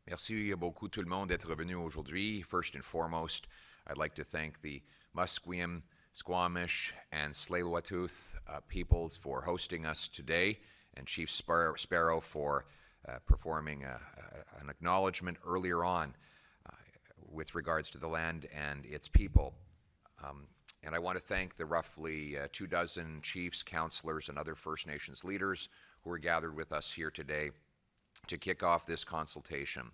Merci beaucoup tout le monde d'être venu aujourd'hui. First and foremost, I'd like to thank the Musqueam, Squamish, and Tsleil-Waututh peoples for hosting us today, and Chief Sparrow for performing an acknowledgement earlier on with regards to the land and its people. And I want to thank the roughly 24 chiefs, councillors, and other First Nations leaders who are gathered with us here today to kick off this consultation.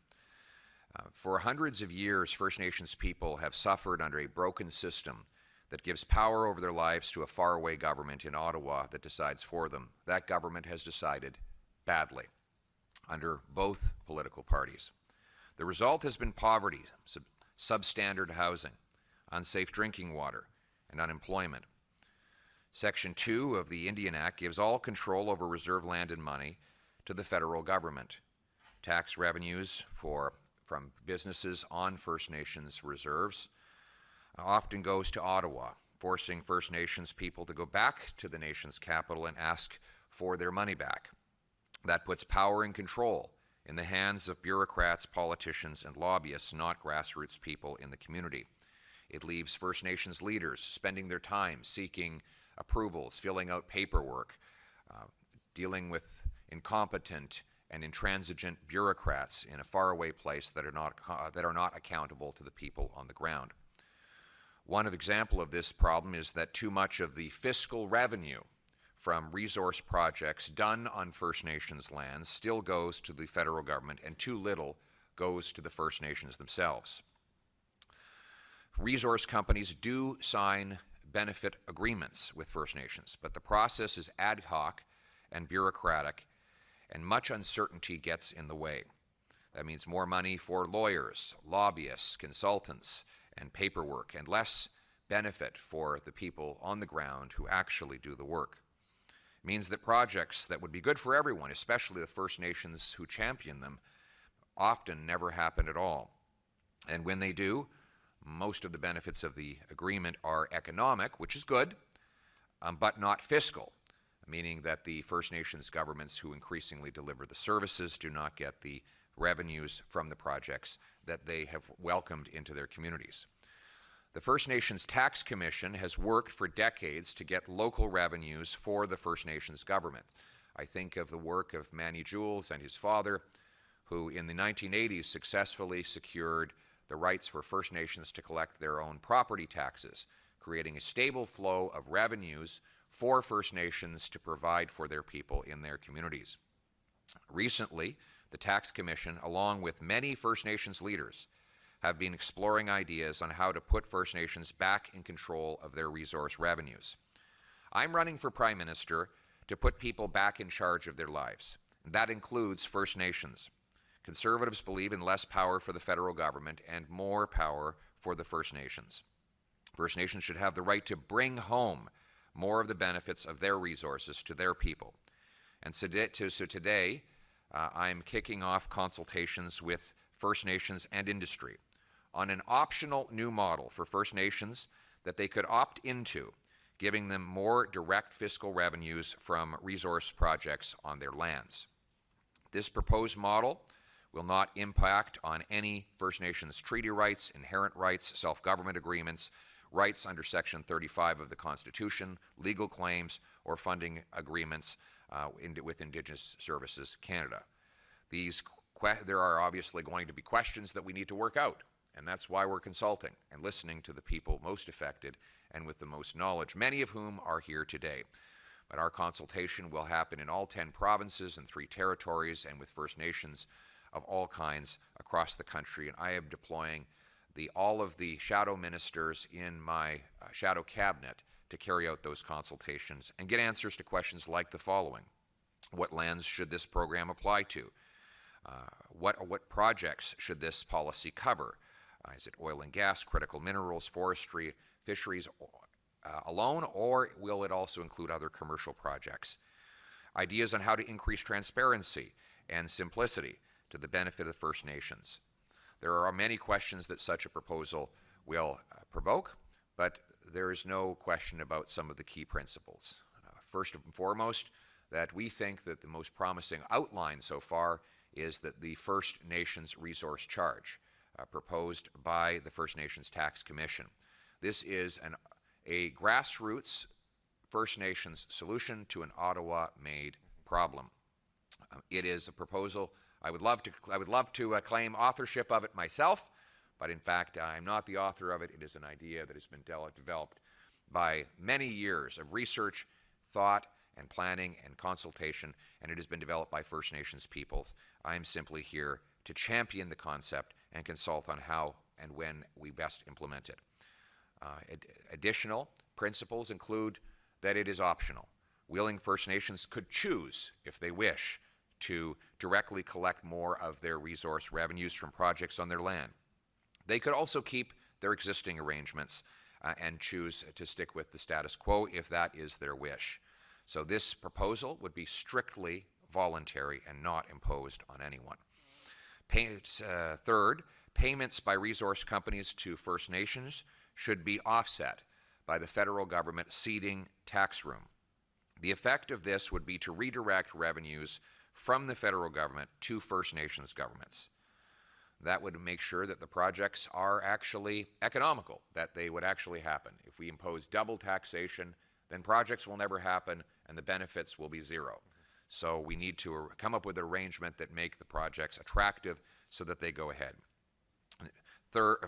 For hundreds of years, First Nations people have suffered under a broken system that gives power over their lives to a faraway government in Ottawa that decides for them. That government has decided badly under both political parties. The result has been poverty, substandard housing, unsafe drinking water, and unemployment. Section 2 of the Indian Act gives all control over reserve land and money to the federal government. Tax revenues from businesses on First Nations reserves often goes to Ottawa, forcing First Nations people to go back to the nation's capital and ask for their money back. That puts power and control in the hands of bureaucrats, politicians, and lobbyists, not grassroots people in the community. It leaves First Nations leaders spending their time seeking approvals, filling out paperwork, dealing with incompetent and intransigent bureaucrats in a faraway place that are not accountable to the people on the ground. One example of this problem is that too much of the fiscal revenue from resource projects done on First Nations lands still goes to the federal government, and too little goes to the First Nations themselves. Resource companies do sign benefit agreements with First Nations, but the process is ad hoc and bureaucratic, and much uncertainty gets in the way. That means more money for lawyers, lobbyists, consultants, and paperwork, and less benefit for the people on the ground who actually do the work. It means that projects that would be good for everyone, especially the First Nations who champion them, often never happen at all. And when they do, most of the benefits of the agreement are economic, which is good, but not fiscal, meaning that the First Nations governments who increasingly deliver the services do not get the revenues from the projects that they have welcomed into their communities. The First Nations Tax Commission has worked for decades to get local revenues for the First Nations government. I think of the work of Manny Jules and his father, who in the 1980s successfully secured the rights for First Nations to collect their own property taxes, creating a stable flow of revenues for First Nations to provide for their people in their communities. Recently, the Tax Commission, along with many First Nations leaders, have been exploring ideas on how to put First Nations back in control of their resource revenues. I'm running for Prime Minister to put people back in charge of their lives. That includes First Nations. Conservatives believe in less power for the federal government and more power for the First Nations. First Nations should have the right to bring home more of the benefits of their resources to their people. And so today, I'm kicking off consultations with First Nations and industry on an optional new model for First Nations that they could opt into, giving them more direct fiscal revenues from resource projects on their lands. This proposed model will not impact on any First Nations treaty rights, inherent rights, self-government agreements, rights under Section 35 of the Constitution, legal claims, or funding agreements with Indigenous Services Canada. There are obviously going to be questions that we need to work out, and that's why we're consulting and listening to the people most affected and with the most knowledge, many of whom are here today. But our consultation will happen in all 10 provinces and 3 territories and with First Nations of all kinds across the country, and I am deploying all of the shadow ministers in my shadow cabinet to carry out those consultations and get answers to questions like the following. What lands should this program apply to? What projects should this policy cover? Is it oil and gas, critical minerals, forestry, fisheries alone, or will it also include other commercial projects? Ideas on how to increase transparency and simplicity to the benefit of First Nations. There are many questions that such a proposal will provoke, but there is no question about some of the key principles. First and foremost, that we think that the most promising outline so far is that the First Nations Resource Charge proposed by the First Nations Tax Commission. This is a grassroots First Nations solution to an Ottawa-made problem. It is a proposal. I would love to claim authorship of it myself, but in fact, I'm not the author of it. It is an idea that has been developed by many years of research, thought, and planning and consultation, and it has been developed by First Nations peoples. I'm simply here to champion the concept and consult on how and when we best implement it. Additional principles include that it is optional. Willing First Nations could choose, if they wish, to directly collect more of their resource revenues from projects on their land. They could also keep their existing arrangements and choose to stick with the status quo if that is their wish. So this proposal would be strictly voluntary and not imposed on anyone. Third, payments by resource companies to First Nations should be offset by the federal government ceding tax room. The effect of this would be to redirect revenues from the federal government to First Nations governments. That would make sure that the projects are actually economical, that they would actually happen. If we impose double taxation, then projects will never happen and the benefits will be zero. So we need to come up with an arrangement that make the projects attractive so that they go ahead.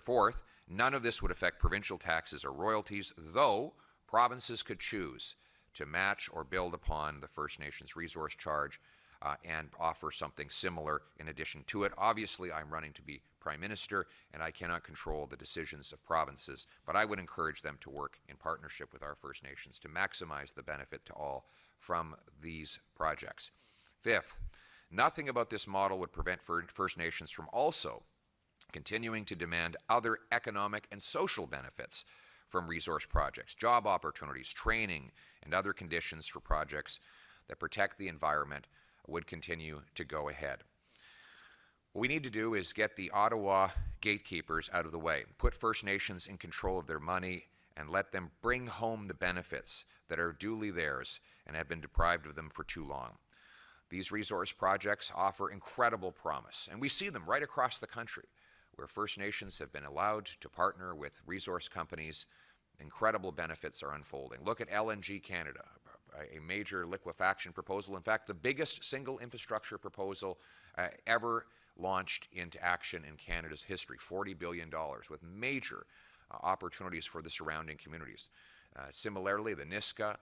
Fourth, none of this would affect provincial taxes or royalties, though provinces could choose to match or build upon the First Nations Resource Charge and offer something similar in addition to it. Obviously, I'm running to be Prime Minister, and I cannot control the decisions of provinces, but I would encourage them to work in partnership with our First Nations to maximize the benefit to all from these projects. Fifth, nothing about this model would prevent First Nations from also continuing to demand other economic and social benefits from resource projects, job opportunities, training, and other conditions for projects that protect the environment would continue to go ahead. What we need to do is get the Ottawa gatekeepers out of the way, put First Nations in control of their money, and let them bring home the benefits that are duly theirs and have been deprived of them for too long. These resource projects offer incredible promise, and we see them right across the country, where First Nations have been allowed to partner with resource companies. Incredible benefits are unfolding. Look at LNG Canada, a major liquefaction proposal, in fact, the biggest single infrastructure proposal ever launched into action in Canada's history, $40 billion, with major opportunities for the surrounding communities. Similarly, the Niska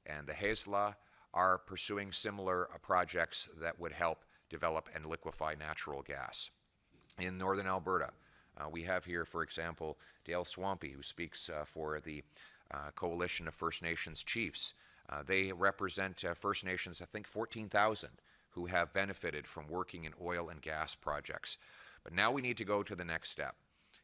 and the Haisla are pursuing similar projects that would help develop and liquefy natural gas. In northern Alberta, we have here, for example, Dale Swampy, who speaks for the Coalition of First Nations Chiefs. They represent First Nations, I think 14,000, who have benefited from working in oil and gas projects. But now we need to go to the next step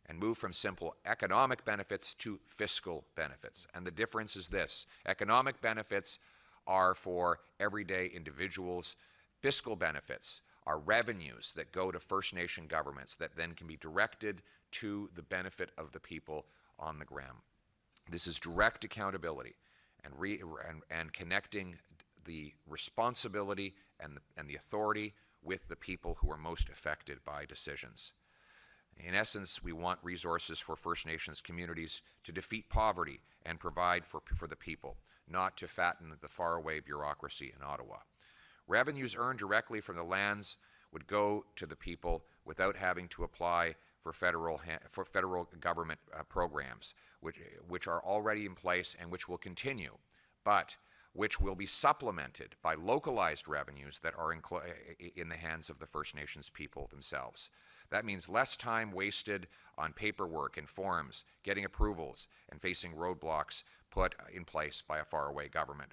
and move from simple economic benefits to fiscal benefits. And the difference is this: economic benefits are for everyday individuals. Fiscal benefits are revenues that go to First Nation governments that then can be directed to the benefit of the people on the ground. This is direct accountability and connecting the responsibility and the authority with the people who are most affected by decisions. In essence, we want resources for First Nations communities to defeat poverty and provide for the people, not to fatten the faraway bureaucracy in Ottawa. Revenues earned directly from the lands would go to the people without having to apply for federal government programs, which are already in place and which will continue, but which will be supplemented by localized revenues that are in the hands of the First Nations people themselves. That means less time wasted on paperwork and forms, getting approvals, and facing roadblocks put in place by a faraway government.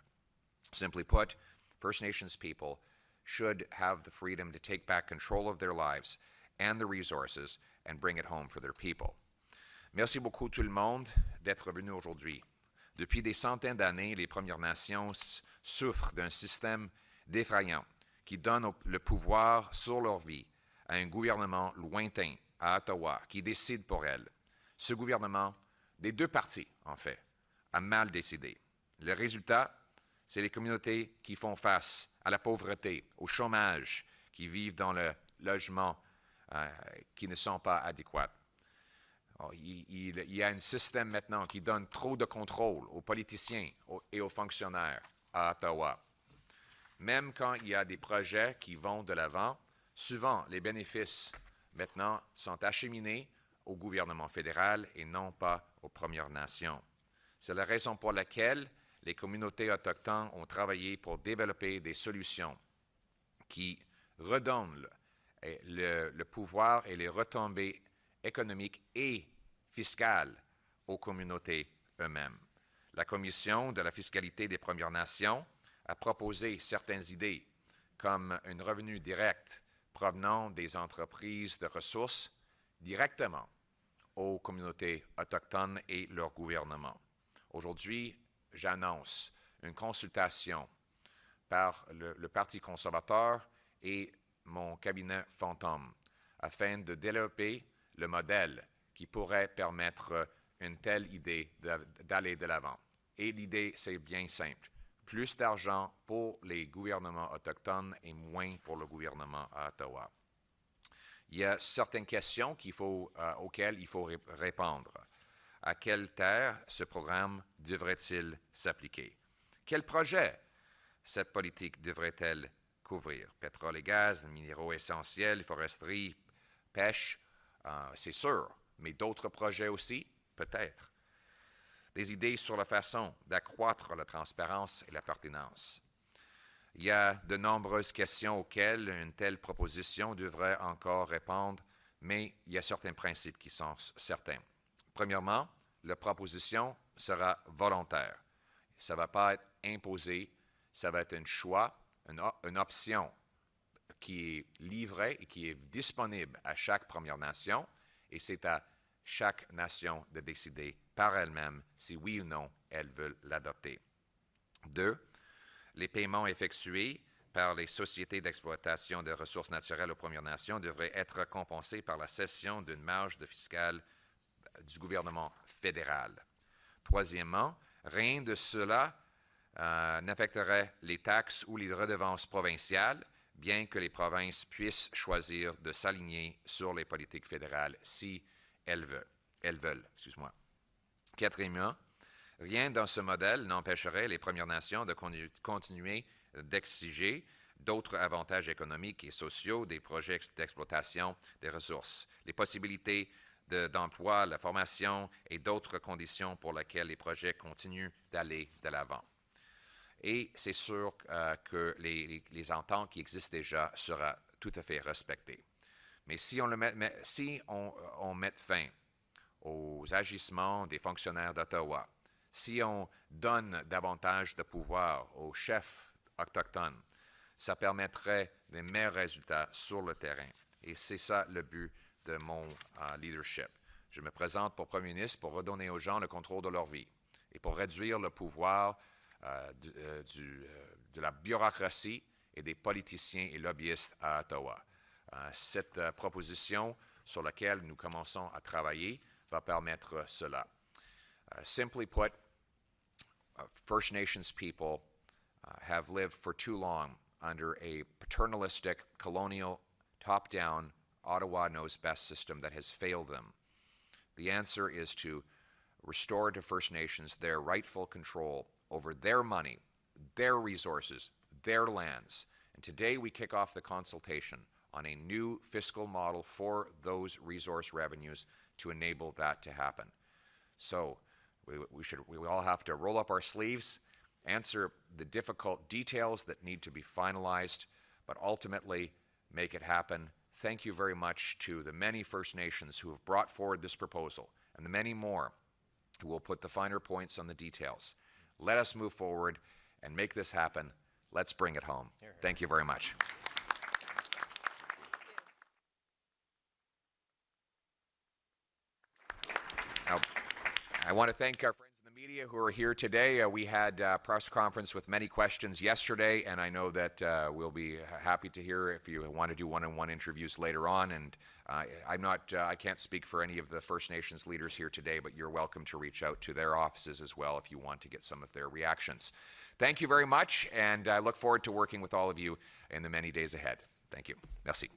Simply put, First Nations people should have the freedom to take back control of their lives and the resources and bring it home for their people. Merci beaucoup tout le monde d'être venu aujourd'hui. Depuis des centaines d'années, les Premières Nations souffrent d'un système défaillant qui donne le pouvoir sur leur vie à un gouvernement lointain à Ottawa qui décide pour elles. Ce gouvernement, des deux partis en fait, a mal décidé. Le résultat, c'est les communautés qui font face à la pauvreté, au chômage, qui vivent dans logements qui ne sont pas adéquats. Il y a un système maintenant qui donne trop de contrôle aux politiciens et aux fonctionnaires à Ottawa. Même quand il y a des projets qui vont de l'avant, souvent les bénéfices maintenant sont acheminés au gouvernement fédéral et non pas aux Premières Nations. C'est la raison pour laquelle les communautés autochtones ont travaillé pour développer des solutions qui redonnent le pouvoir et les retombées économiques et fiscales aux communautés eux-mêmes. La Commission de la fiscalité des Premières Nations a proposé certaines idées, comme un revenu direct provenant des entreprises de ressources directement aux communautés autochtones et leur gouvernement. Aujourd'hui, j'annonce une consultation par le Parti conservateur et mon cabinet fantôme afin de développer le modèle qui pourrait permettre une telle idée d'aller de l'avant. Et l'idée, c'est bien simple. Plus d'argent pour les gouvernements autochtones et moins pour le gouvernement à Ottawa. Il y a certaines questions auxquelles il faut répondre. À quelle terre ce programme devrait-il s'appliquer? Quel projet cette politique devrait-elle couvrir? Pétrole et gaz, minéraux essentiels, foresterie, pêche, c'est sûr, mais d'autres projets aussi, peut-être. Des idées sur la façon d'accroître la transparence et la pertinence. Il y a de nombreuses questions auxquelles une telle proposition devrait encore répondre, mais il y a certains principes qui sont certains. Premièrement, la proposition sera volontaire. Ça ne va pas être imposé, ça va être un choix, une option qui est livrée et qui est disponible à chaque Première Nation, et c'est à chaque nation de décider par elle-même si oui ou non elle veut l'adopter. 2. Les paiements effectués par les sociétés d'exploitation de ressources naturelles aux Premières Nations devraient être compensés par la cession d'une marge de fiscale du gouvernement fédéral. Troisièmement, rien de cela n'affecterait les taxes ou les redevances provinciales, bien que les provinces puissent choisir de s'aligner sur les politiques fédérales si elles veulent. Quatrièmement, rien dans ce modèle n'empêcherait les Premières Nations de continuer d'exiger d'autres avantages économiques et sociaux des projets d'exploitation des ressources. Les possibilités d'emploi, la formation et d'autres conditions pour lesquelles les projets continuent d'aller de l'avant. Et c'est sûr que les ententes qui existent déjà seront tout à fait respectées. Mais si on met fin aux agissements des fonctionnaires d'Ottawa, si on donne davantage de pouvoir aux chefs autochtones, ça permettrait de meilleurs résultats sur le terrain. Et c'est ça le but de mon leadership. Je me présente pour Premier ministre pour redonner aux gens le contrôle de leur vie et pour réduire le pouvoir de la bureaucratie et des politiciens et lobbyistes à Ottawa. Cette proposition sur laquelle nous commençons à travailler va permettre cela. Simply put, First Nations people have lived for too long under a paternalistic, colonial, top-down, Ottawa knows best system that has failed them. The answer is to restore to First Nations their rightful control over their money, their resources, their lands. And today we kick off the consultation on a new fiscal model for those resource revenues to enable that to happen. So we all have to roll up our sleeves, answer the difficult details that need to be finalized, but ultimately make it happen. Thank you very much to the many First Nations who have brought forward this proposal and the many more who will put the finer points on the details. Let us move forward and make this happen. Let's bring it home. Thank you very much. Now, I want to thank our friends in the media who are here today. We had a press conference with many questions yesterday, and I know that we'll be happy to hear if you want to do one-on-one interviews later on. And I can't speak for any of the First Nations leaders here today, but you're welcome to reach out to their offices as well if you want to get some of their reactions. Thank you very much, and I look forward to working with all of you in the many days ahead. Thank you. Merci.